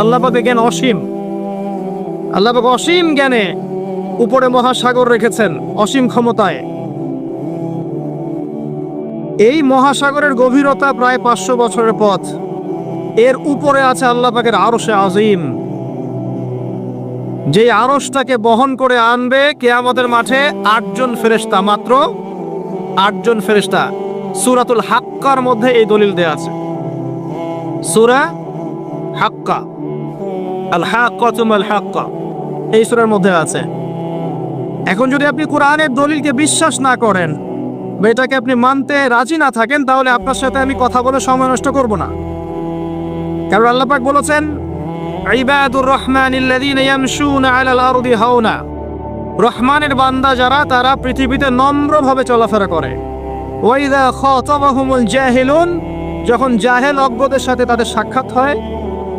আল্লাহ পাকের জ্ঞান অসীম। আল্লাহ পাক অসীম জ্ঞানে উপরে মহাসাগর রেখেছেন, অসীম ক্ষমতায়। এই মহাসাগরের গভীরতা প্রায় 500 বছরের পথ। এর উপরে আছে আল্লাহ পাকের আরশে আজিম, যে আরশটাকে বহন করে আনবে কিয়ামতের মাঠে 8 জন ফেরেশতা, মাত্র 8 জন ফেরেশতা। সূরাতুল হাক্কার মধ্যে এই দলিল দেয়া আছে। সূরা হাক্কা, আল হাক্কাতু মাল হাক্কা, এই সূরার মধ্যে আছে। এখন যদি আপনি কোরআনের দলিলকে বিশ্বাস না করেন বা এটাকে আপনি মানতে রাজি না থাকেন, তাহলে আপনার সাথে আমি কথা বলে সময় নষ্ট করব না। কারণ আল্লাহ পাক বলেছেন, ইবাদুর রহমানিল্লাযীনা ইয়ামশুনা আলাল আরদি হাওনা, রহমানের বান্দা যারা, তারা পৃথিবীতে নম্রভাবে চলাফেরা করে। ওয়া ইযা খাতাবাহুমুল জাহিলুন, যখন জাহেল অজ্ঞদের সাথে তাদের সাক্ষাৎ হয়,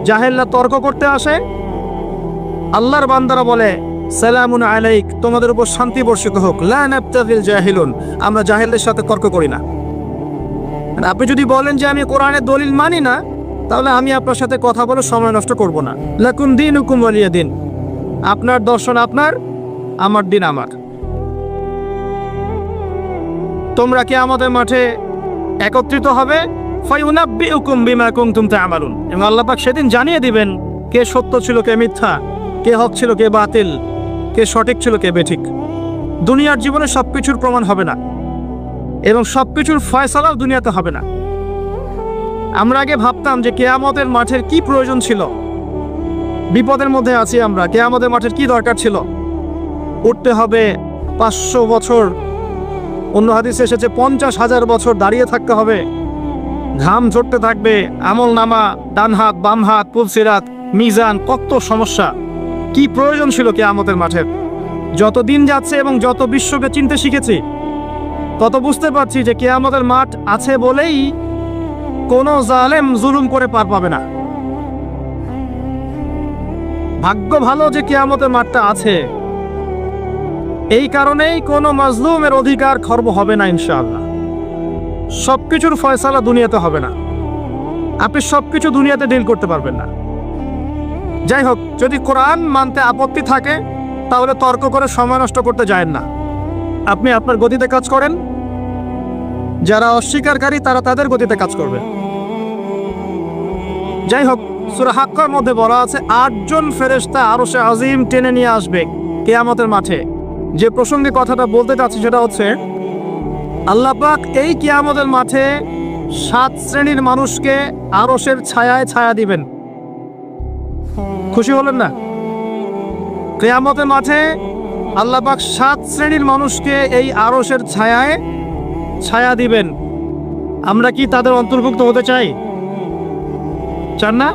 জাহেলরা তর্ক করতে আসে, আল্লাহর বান্দারা বলে সালামুন আলাইক, তোমাদের উপর শান্তি বর্ষিত হোক। লা নাবতাগিল জাহিলুন, আমরা জাহেলদের সাথে তর্ক করি না। আপনি যদি বলেন যে আমি কোরআনের দলিল মানি না, তাহলে আমি আপনার সাথে কথা বলে সময় নষ্ট করব না। লাকুম দীনুকুম ওয়ালিয়া দিন, আপনার দর্শন আপনার, আমার দিন আমার। তোমরা কি আমাদের মাঠে একত্রিত হবে, ফায়ুনাব্বিউকুম বিমা কুনতুম তা'মালুন, এবং আল্লাহ পাক সেদিন জানিয়ে দিবেন কে সত্য ছিল কে মিথ্যা, কে হক ছিল কে বাতিল, কে সঠিক ছিল কে বেঠিক। দুনিয়ার জীবনে সবকিছুর প্রমাণ হবে না এবং সবকিছুর ফয়সালাও দুনিয়াতে হবে না। আমরা আগে ভাবতাম যে কিয়ামতের মাঠের কি প্রয়োজন ছিল, বিপদের মধ্যে আছি আমরা, কিয়ামতের মাঠের কি দরকার ছিল। উঠতে হবে 500 বছর, অন্য হাদিসে এসেছে 50,000 বছর দাঁড়িয়ে থাকতে হবে, ঘাম ঝরতে থাকবে, আমল নামা, ডান হাত বাম হাত, পুলসিরাত, মিজান, কত সমস্যা। কি প্রয়োজন ছিল কিয়ামতের মাঠের? যত দিন যাচ্ছে এবং যত বিশ্বকে চিনতে শিখেছি, তত বুঝতে পারছি যে কিয়ামতের মাঠ আছে বলেই কোনো জালেম জুলুম করে পার পাবে না। ভাগ্য ভালো যে কিয়ামতের মাঠটা আছে, এই কারণেই কোনো মাজলুমের অধিকার খর্ব হবে না ইনশাআল্লাহ। সবকিছুর ফয়সালা দুনিয়াতে হবে না, আপনি সবকিছু দুনিয়াতে ডিল করতে পারবেন না। যাই হোক, যদি কোরআন মানতে আপত্তি থাকে তাহলে তর্ক করে সময় নষ্ট করতে যায়েন না। আপনি আপনার গতিতে কাজ করেন, যারা অস্বীকারী তারা তাদের গতিতে কাজ করবে। যাই হোক, সূরা হাক্কার মধ্যে বলা আছে 8 জন ফেরেশতা আরশে আজিম টেনে নিয়ে আসবে কিয়ামতের মাঠে। যে প্রসঙ্গে কথাটা বলতে চাচ্ছি সেটা হচ্ছে, আল্লাহ পাক এই কিয়ামতের মাঠে 7 শ্রেণীর মানুষকে আরশের ছায়ায় ছায়া দিবেন। খুশি হলেন না? কিয়ামতের মাঠে আল্লাহ পাক 7 শ্রেণীর মানুষকে এই আরশের ছায়ায় ছায়া দিবেন। আমরা কি তাদের অন্তর্ভুক্ত হতে চাই? চান না?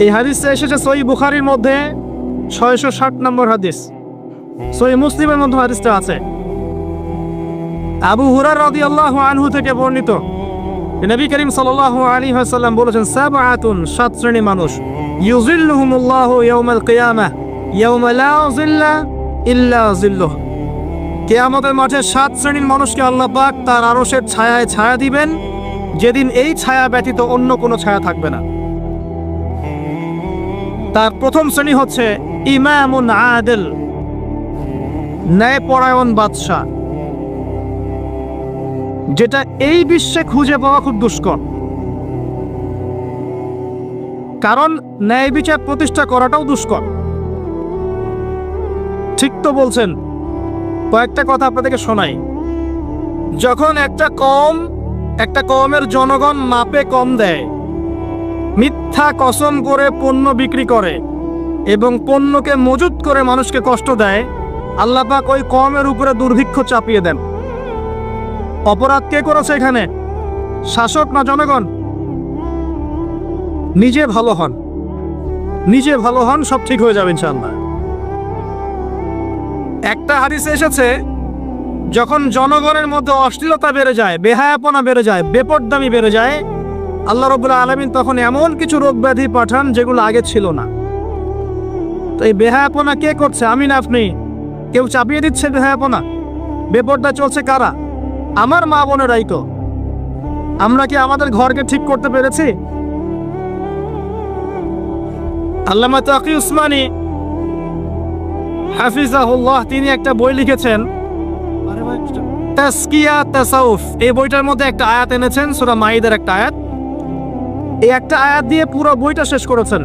এই হাদিসে এসেছে সহিহ বুখারীর মধ্যে 660 নম্বর হাদিস, সহিহ মুসলিমের মধ্যে হাদিসটা আছে। আবু হুরায়রা রাদিয়াল্লাহু আনহু থেকে বর্ণিত, নবী করিম সাল্লাল্লাহু আলাইহি ওয়াসাল্লাম বলেছেন, সাবআতুন, 7 শ্রেণীর মানুষ, ইউযিল্লুহুমুল্লাহু ইয়াওমাল কিয়ামাহ ইয়াওমা লা যিল্লা ইল্লা যিল্লুহ, কিয়ামতের মাঠে 7 শ্রেণীর মানুষকে আল্লাহ পাক তার আরশের ছায়ায় ছায়া দিবেন, যেদিন এই ছায়া ব্যতীত অন্য কোনো ছায়া থাকবে না। তার প্রথম শ্রেণী হচ্ছে ইমামুন আদিল, ন্যায়পরায়ণ বাদশা, যেটা এই বিশ্বে খুঁজে পাওয়া খুব দুষ্কর। কারণ ন্যায় বিচার প্রতিষ্ঠা করাটাও দুষ্কর। ঠিক তো বলছেন। কয়েকটা কথা আপনাদেরকে শোনাই। যখন একটা কওমের জনগণ মাপে কম দেয়, মিথ্যা কসম করে পণ্য বিক্রি করে এবং পণ্যকে মজুত করে মানুষকে কষ্ট দেয়, আল্লাহ পাক ওই কওমের উপরে দুর্ভিক্ষ চাপিয়ে দেন। অপরাধ কে করেছে এখানে? শাসক না জনগণ? নিজে ভালো হন, সব ঠিক হয়ে যাবে ইনশাআল্লাহ। একটা হাদিসে এসেছে, যখন জনগণের মধ্যে অশ্লীলতা বেড়ে যায়, বেহায়াপনা বেড়ে যায়, বেপরদামি বেড়ে যায়, আল্লাহ রাব্বুল আলামিন তখন এমন কিছু রোগ ব্যাধি পাঠান যেগুলো আগে ছিল না। তো এই বেহায়াপনা কে করছে? আমি না আপনি? কেউ চাপিয়ে দিচ্ছে বেহায়াপনা? বেপরদা চলছে কারা? আমার মা বোনেরাই তো। আমরা কি আমাদের ঘরকে ঠিক করতে পেরেছি? আল্লামা তাকি উসমানী হাফিজাহুল্লাহ তিনি একটা বই লিখেছেন তাসকিয়া তাসাউফ। এই বইটার মধ্যে একটা আয়াত এনেছেন, সূরা মাইদার একটা আয়াত। এই একটা আয়াত দিয়ে পুরো বইটা শেষ করেছেন।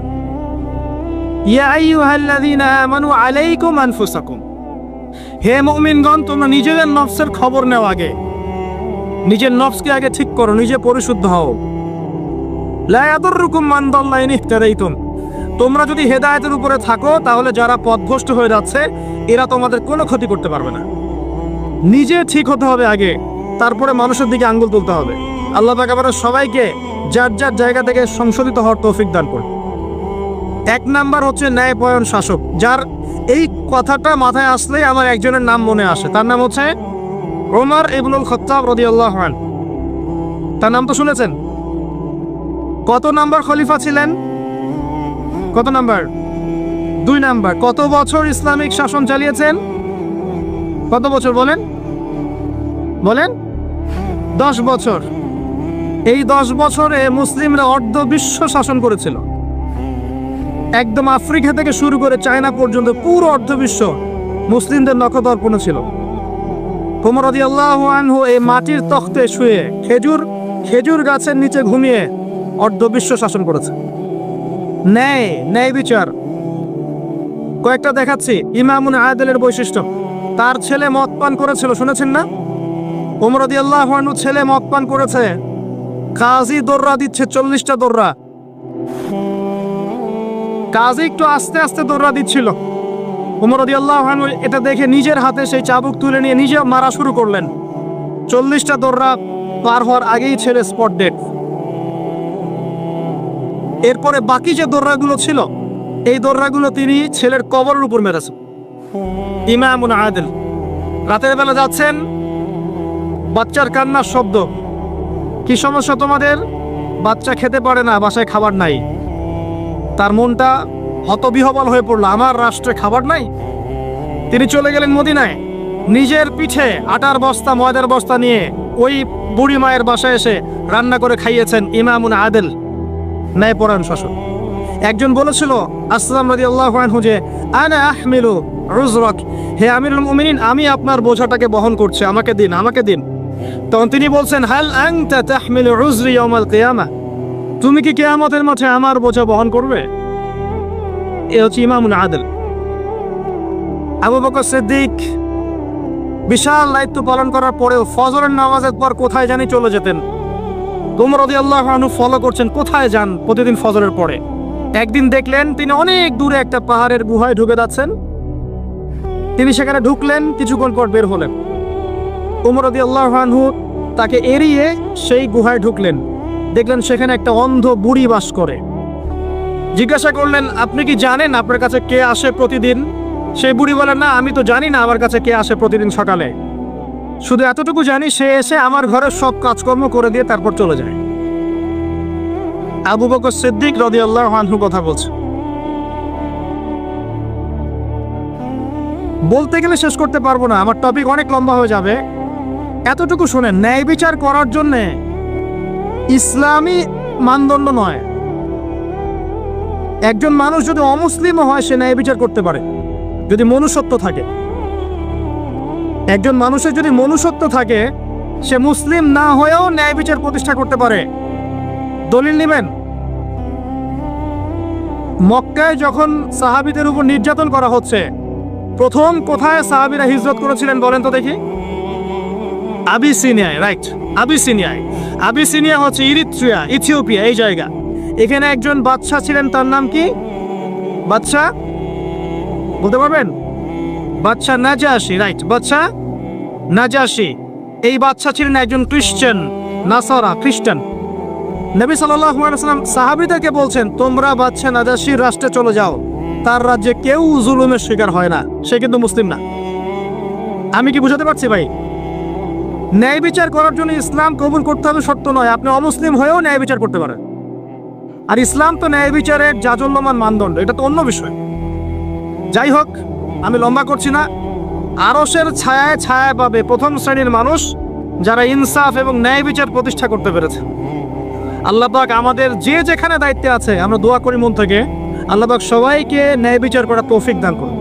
ইয়া আইয়ুহাল্লাযীনা আমানু আলাইকুম আনফুসাকুম, হে মুমিনগণ তোমরা নিজেদের নফসের খবর নাও, আগে নিজের নফসকে আগে ঠিক করো, নিজে পরিশুদ্ধ হও। লা ইয়াদুররুকুম মান দাল্লা ইন ইহতাদাইতুম, তোমরা যদি হেদায়েতের উপরে থাকো তাহলে যারা পথভ্রষ্ট হয়ে যাচ্ছে এরা তোমাদের কোনো ক্ষতি করতে পারবে না। নিজে ঠিক হতে হবে আগে, তারপরে মানুষের দিকে আঙ্গুল তুলতে হবে। আল্লাহ পাক আমাদের সবাইকে যার যার জায়গা থেকে সংশোধিত হওয়ার তৌফিক দান করুন। এক নাম্বার হচ্ছে ন্যায়পরায়ণ শাসক, যার এই কথাটা মাথায় আসলেই আমার একজনের নাম মনে আসে। তার নাম হচ্ছে ওমর ইবনুল খাত্তাব রাদিয়াল্লাহু আনহু। তার নাম তো শুনেছেন। কত নাম্বার খলিফা ছিলেন? কত নাম্বার? 2 নাম্বার। কত বছর ইসলামিক শাসন চালিয়েছেন? কত বছর বলেন? বলেন 10 বছর। এই 10 বছরে মুসলিমরা অর্ধ বিশ্ব শাসন করেছিল। একদম আফ্রিকা থেকে শুরু করে চায়না পর্যন্ত পুরো অর্ধ বিশ্ব মুসলিমদের নখদর্পণে ছিল। ওমর রাদিয়াল্লাহু আনহু এই মাটির তখতে শুয়ে খেজুর গাছের নিচে ঘুমিয়ে অর্ধ বিশ্ব শাসন করেছে। ন্যায় বিচার কয়েকটা দেখাচ্ছি। ইমামুন আদিলের বৈশিষ্ট্য, তার ছেলে মদ পান করেছিল, শুনেছেন না? ওমর রাদিয়াল্লাহু আনহু ছেলে মদ পান করেছে, কাজী দৌড়া দিচ্ছে 40টা দৌড়া। কাজী একটু আস্তে আস্তে দৌড়া দিচ্ছিল। ওমর রাদিয়াল্লাহু আনহু এটা দেখে নিজের হাতে সেই চাবুক তুলে নিয়ে নিজে মারা শুরু করলেন। 40টা দৌড়া পার হওয়ার আগেই ছেলে স্পট ডেড। এরপরে বাকি যে দৌড়াগুলো ছিল এই দৌড়াগুলো তিনি ছেলের কবরের উপর মেরেছেন। ইমামুন আদিল। রাতের বেলা যাচ্ছেন, বাচ্চার কান্নার শব্দ। কি সমস্যা তোমাদের? বাচ্চা খেতে পারে না, বাসায় খাবার নাই। তার মনটা হতবিহ্বল হয়ে পড়লো, আমার রাষ্ট্রে খাবার নাই। তিনি চলে গেলেন মদিনায়, নিজের পিঠে আটার বস্তা ময়দার বস্তা নিয়ে ওই বুড়ি মায়ের বাসায় এসে রান্না করে খাইয়েছেন। ইমামুন আদিল, ন্যায়পরায়ণ শাসক। একজন বলেছিল আসলাম রাদিয়াল্লাহু আনহু যে আনা আহমিলু উযরাক, হে আমিরুল মুমিনিন আমি আপনার বোঝাটাকে বহন করছি, আমাকে দিন। তখন তিনি বলছেন হাল আনতা তাহমিলু উযরি ইয়াউমাল কিয়ামাহ, তুমি কি কিয়ামতের মাঠে আমার বোঝা বহন করবে? এ হচ্ছে ইমামুন আদিল। আবু বকর সিদ্দিক বিশাল দায়িত্ব পালন করার পরেও ফজরের নামাজের পর কোথায় জানি চলে যেতেন। ওমর রাদিয়াল্লাহু আনহু ফলো করছেন, কোথায় যান প্রতিদিন ফজরের পরে। একদিন দেখলেন তিনি অনেক দূরে একটা পাহাড়ের গুহায় ঢুকে যাচ্ছেন। তিনি সেখানে ঢুকলেন, কিছুক্ষণ পর বের হলেন। ওমর রাদিয়াল্লাহু আনহু তাকে এড়িয়ে সেই গুহায় ঢুকলেন। দেখলেন সেখানে একটা অন্ধ বুড়ি বাস করে। জিজ্ঞাসা করলেন আপনি কি জানেন আপনার কাছে কে আসে প্রতিদিন? সেই বুড়ি বলেন না, আমি তো জানি না আমার কাছে কে আসে প্রতিদিন সকালে, শুধু এতটুকু জানি সে এসে আমার ঘরের সব কাজকর্ম করে দিয়ে তারপর চলে যায়। আবু বকর সিদ্দিক রাদিয়াল্লাহু আনহু কথা বলছে। বলতে গেলে শেষ করতে পারবো না, আমার টপিক অনেক লম্বা হয়ে যাবে। এতটুকু শুনেন, ন্যায় বিচার করার জন্য ইসলামী মানদণ্ড নয়। একজন মানুষ যদি অমুসলিমও হয় সে ন্যায় বিচার করতে পারে যদি মনুষ্যত্ব থাকে। একজন মানুষের যদি মনুষ্যত্ব থাকে সে মুসলিম না হয়েও ন্যায় বিচার প্রতিষ্ঠা করতে পারে। দলিল নেবেন, মক্কায় যখন সাহাবীদের উপর নির্যাতন করা হচ্ছে, প্রথম কোথায় সাহাবীরা হিজরত করেছিলেন বলেন তো দেখি? আবিসিনিয়ায়, রাইট। আবিসিনিয়া হচ্ছে ইথিওপিয়া, এই জায়গা। এখানে একজন বাদশা ছিলেন, তার নাম কি? বাদশা বলতে পারবেন? বাদশা নাজাশী, রাইট, বাদশা নাজাশী। এই বাদশা ছিলেন একজন খ্রিস্টান। নবী সাল্লাল্লাহু আলাইহি ওয়াসাল্লাম সাহাবীদেরকে বলছেন তোমরা বাদশা নাজাশীর রাষ্ট্রে চলে যাও, তার রাজ্যে কেউ জুলুমের শিকার হয় না, সে কিন্তু মুসলিম না। আমি কি বুঝাতে পারছি ভাই? ন্যায় বিচার করার জন্য ইসলাম কবুল করতে হবে শর্ত নয়, আপনি অমুসলিম হয়েও ন্যায় বিচার করতে পারেন। আর ইসলাম তো ন্যায় বিচারের জাজল্যমান মানদণ্ড, এটা তো অন্য বিষয়। যাই হোক, আমি লম্বা করছি না। আরশের ছায়ায় পাবে প্রথম শ্রেণীর মানুষ যারা ইনসাফ এবং ন্যায় বিচার প্রতিষ্ঠা করতে পেরেছে। আল্লাহ পাক আমাদের যে যেখানে দায়িত্বে আছে আমরা দোয়া করি মন থেকে আল্লাহ পাক সবাইকে ন্যায় বিচার করার তৌফিক দান করুন।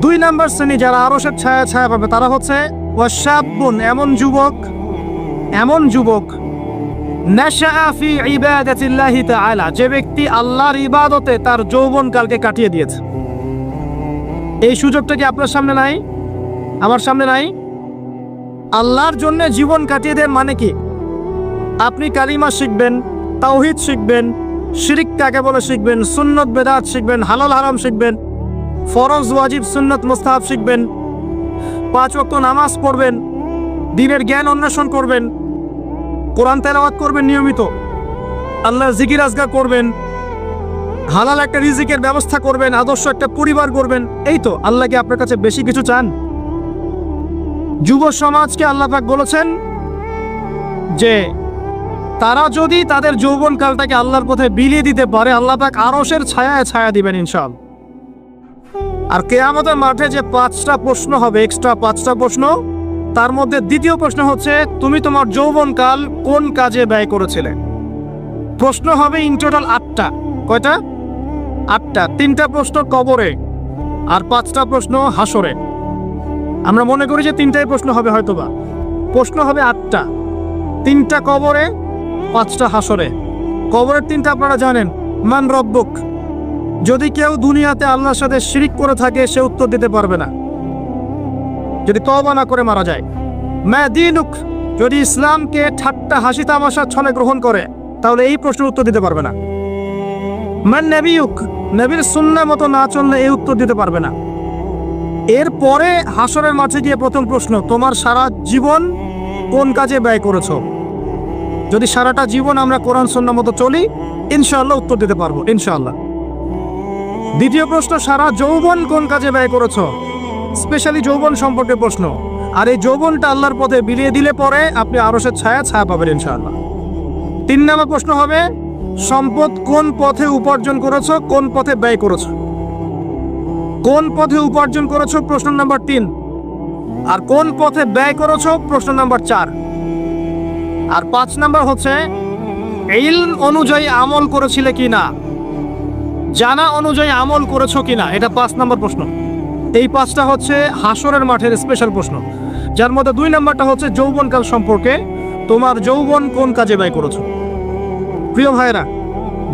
2 নাম্বার শ্রেণী যারা আরশের ছায়া ছায়া পাবে তারা হচ্ছে ওয়াশাবুন, এমন যুবক নাশাআ ফি ইবাদাতিল্লাহি তাআলা, যে ব্যক্তি আল্লাহর ইবাদতে তার যৌবনকালকে কাটিয়ে দিয়েছে। এই সুযোগটা কি আপনার সামনে নাই? আমার সামনে নাই? আল্লাহর জন্য জীবন কাটিয়ে দেন মানে কি? আপনি কালিমা শিখবেন, তাওহীদ শিখবেন, শিরক কাকে বলে শিখবেন, সুন্নত বেদাত শিখবেন, হালাল হারাম শিখবেন, ফরজ ওয়াজিব সুন্নত মুস্তাহাব শিখবেন, 5 ওয়াক্ত নামাজ পড়বেন, দ্বীনের জ্ঞান অন্বেষণ করবেন, কোরআন তেলাওয়াত করবেন নিয়মিত, আল্লাহর জিকির আজগার করবেন, হালাল একটা রিজিকের ব্যবস্থা করবেন, আদর্শ একটা পরিবার করবেন। এই তো, আল্লাহ কি আপনার কাছে বেশি কিছু চান? যুব সমাজকে আল্লাহ পাক বলেছেন যে তারা যদি তাদের যৌবনকালটাকে আল্লাহর পথে বিলিয়ে দিতে পারে, আল্লাহ পাক আরশের ছায়ায় ছায়া দিবেন ইনশাআল্লাহ। আর কিয়ামতের মাঠে যে 5টা প্রশ্ন হবে, এক্সট্রা 5টা প্রশ্ন, তার মধ্যে দ্বিতীয় প্রশ্ন হচ্ছে তুমি তোমার যৌবনকাল কোন কাজে ব্যয় করেছিলে। প্রশ্ন হবে ইন টোটাল 8টা। কয়টা? 8টা। 3টা প্রশ্ন কবরে আর 5টা প্রশ্ন হাসরে। আমরা মনে করি যে 3টাই প্রশ্ন হবে, হয়তোবা প্রশ্ন হবে 8টা, 3টা কবরে, 5টা হাসরে। কবরের 3টা আপনারা জানেন, মান রব্বুক। যদি কেউ দুনিয়াতে আল্লাহর সাথে শিরিক করে থাকে সে উত্তর দিতে পারবে না, যদি তওবা না করে মারা যায়। মা দীনুক, যদি ইসলামকে ঠাট্টা হাসি তামাশার ছলে গ্রহণ করে তাহলে এই প্রশ্নের উত্তর দিতে পারবে না। মান নবিয়ুক, নবীর সুন্নাহ মতো না চললে এই উত্তর দিতে পারবে না। এরপরে হাসরের মাঠে গিয়ে প্রথম প্রশ্ন, তোমার সারা জীবন কোন কাজে ব্যয় করেছো। যদি সারাটা জীবন আমরা কোরআন সুন্নাহ মতো চলি ইনশাআল্লাহ উত্তর দিতে পারবো ইনশাআল্লাহ। দ্বিতীয় প্রশ্ন, সারা যৌবন কোন কাজে ব্যয় করেছো, স্পেশালি যৌবন সম্পর্কে প্রশ্ন। আর এই যৌবনটা আল্লাহর পথে বিলিয়ে দিলে পরে আপনি আরশের ছায়া ছায়া পাবেন ইনশাআল্লাহ। 3 নম্বর প্রশ্ন হবে সম্পদ কোন পথে উপার্জন করেছো, কোন পথে ব্যয় করেছো। কোন পথে উপার্জন করেছো প্রশ্ন নাম্বার 3, আর কোন পথে ব্যয় করেছো প্রশ্ন নাম্বার 4। আর 5 নাম্বার হচ্ছে ইলম অনুযায়ী আমল করেছিলে কিনা, জানা অনুযায়ী আমল করেছো কিনা, এটা 5 নাম্বার প্রশ্ন। এই 5টা হচ্ছে হাসরের মাঠের স্পেশাল প্রশ্ন, যার মধ্যে 2 নাম্বারটা হচ্ছে যৌবনকাল সম্পর্কে, তোমার যৌবন কোন কাজে ব্যয় করেছো। প্রিয় ভাইরা,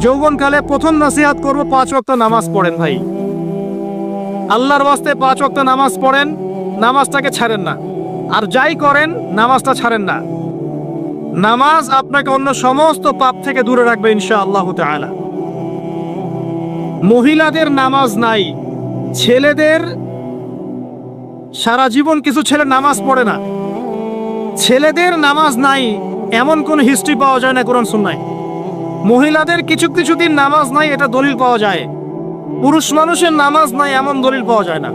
যৌবনকালে প্রথম নসিহত করব 5 ওয়াক্ত নামাজ পড়েন ভাই। আল্লাহর ওয়াস্তে 5 ওয়াক্ত নামাজ পড়েন, নামাজটাকে ছাড়েন না। আর যাই করেন নামাজটা ছাড়েন না। নামাজ আপনাকে অন্য সমস্ত পাপ থেকে দূরে রাখবে ইনশাআল্লাহ তাআলা। মহিলাদের নামাজ নাই, ছেলেদের সারা জীবন কিছু ছেলে নামাজ পড়ে না, ছেলেদের নামাজ নাই এমন কোন হিস্ট্রি পাওয়া যায় না কোরআন সুন্নাহয়। মহিলাদের কিছু কিছু দিন নামাজ নাই এটা দলিল পাওয়া যায়, পুরুষ মানুষের নামাজ নাই এমন দলিল পাওয়া যায় না।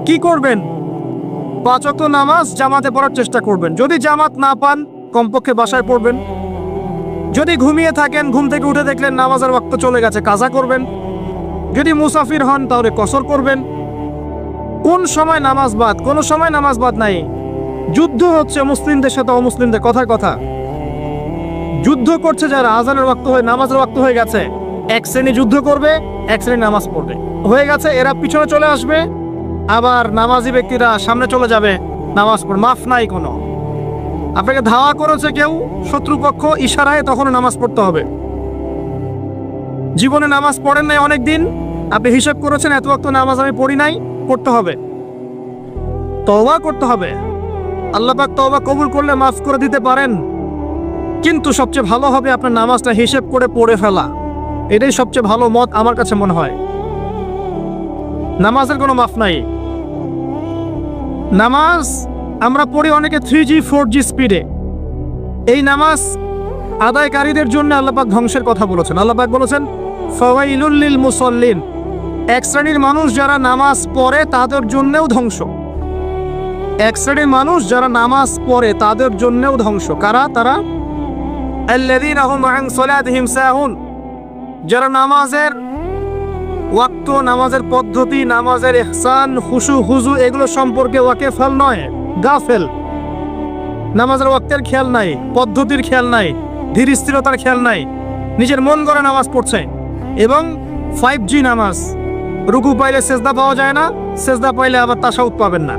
কি করবেন? 5 ওয়াক্ত নামাজ জামাতে পড়ার চেষ্টা করবেন। যদি জামাত না পান কমপক্ষে বাসায় পড়বেন। যদি ঘুমিয়ে থাকেন, ঘুম থেকে উঠে দেখলেন নামাজের ওয়াক্ত চলে গেছে, কাজা করবেন। যদি মুসাফির হন তাহলে কসর করবেন। কোন সময় নামাজ বাদ? কোনো সময় নামাজ বাদ নাই। যুদ্ধ হচ্ছে মুসলিমদের সাথে অমুসলিমদের, কথার কথা। যুদ্ধ করছে যারা, আজানের ওয়াক্ত হয়ে নামাজের ওয়াক্ত হয়ে গেছে, এক শ্রেণী যুদ্ধ করবে, এক শ্রেণী নামাজ পড়বে। হয়ে গেছে, এরা পিছনে চলে আসবে, আবার নামাজি ব্যক্তিরা সামনে চলে যাবে নামাজ পড়ে। মাফ নাই কোনো। আপনাকে ধাওয়া করেছে কেউ, শত্রুপক্ষ, ইশারায় তখন নামাজ পড়তে হবে। জীবনে নামাজ পড়েন নাই অনেক দিন, আপনি হিসাব করেছেন এত ওয়াক্ত নামাজ আমি পড়ি নাই, পড়তে হবে, তওবা করতে হবে। আল্লাহ পাক তওবা কবুল করলে মাফ করে দিতে পারেন, কিন্তু সবচেয়ে ভালো হবে আপনার নামাজটা হিসেব করে পড়ে ফেলা। এটাই সবচেয়ে ভালো মত আমার কাছে মনে হয়। নামাজের কোনো মাফ নাই। নামাজ আমরা পড়ি অনেকে 3G 4G স্পিডে। এই নামাজ আদায়কারীদের জন্য আল্লাহ পাক ধ্বংসের কথা বলেছেন। আল্লাহ পাক বলেছেন ফাওয়াইলুল লিল মুসাল্লিন, এক শ্রেণীর মানুষ যারা নামাজ পড়ে তাদের জন্যও ধ্বংস। এক শ্রেণীর মানুষ যারা নামাজ পড়ে তাদের জন্যও ধ্বংস। কারা? তারা আল্লাযীনা হুম আন সালাতিহিম সাহুন, যারা নামাজের ওয়াক্ত, নামাজের পদ্ধতি, নামাজের ইহসান, খুশু হুজু এগুলো সম্পর্কে ওয়াকিফাল নয়, গাফেল। নামাজের ওয়াক্তের খেয়াল নাই, পদ্ধতির খেয়াল নাই, ধীর স্থিরতার খেয়াল নাই, নিজের মন গড়া নামাজ পড়ছে এবং 5G নামাজ, রুকু পাইলে সেজদা পাওয়া যায় না, সেজদা পাইলে আবার তাশাহুদ পাবেন না।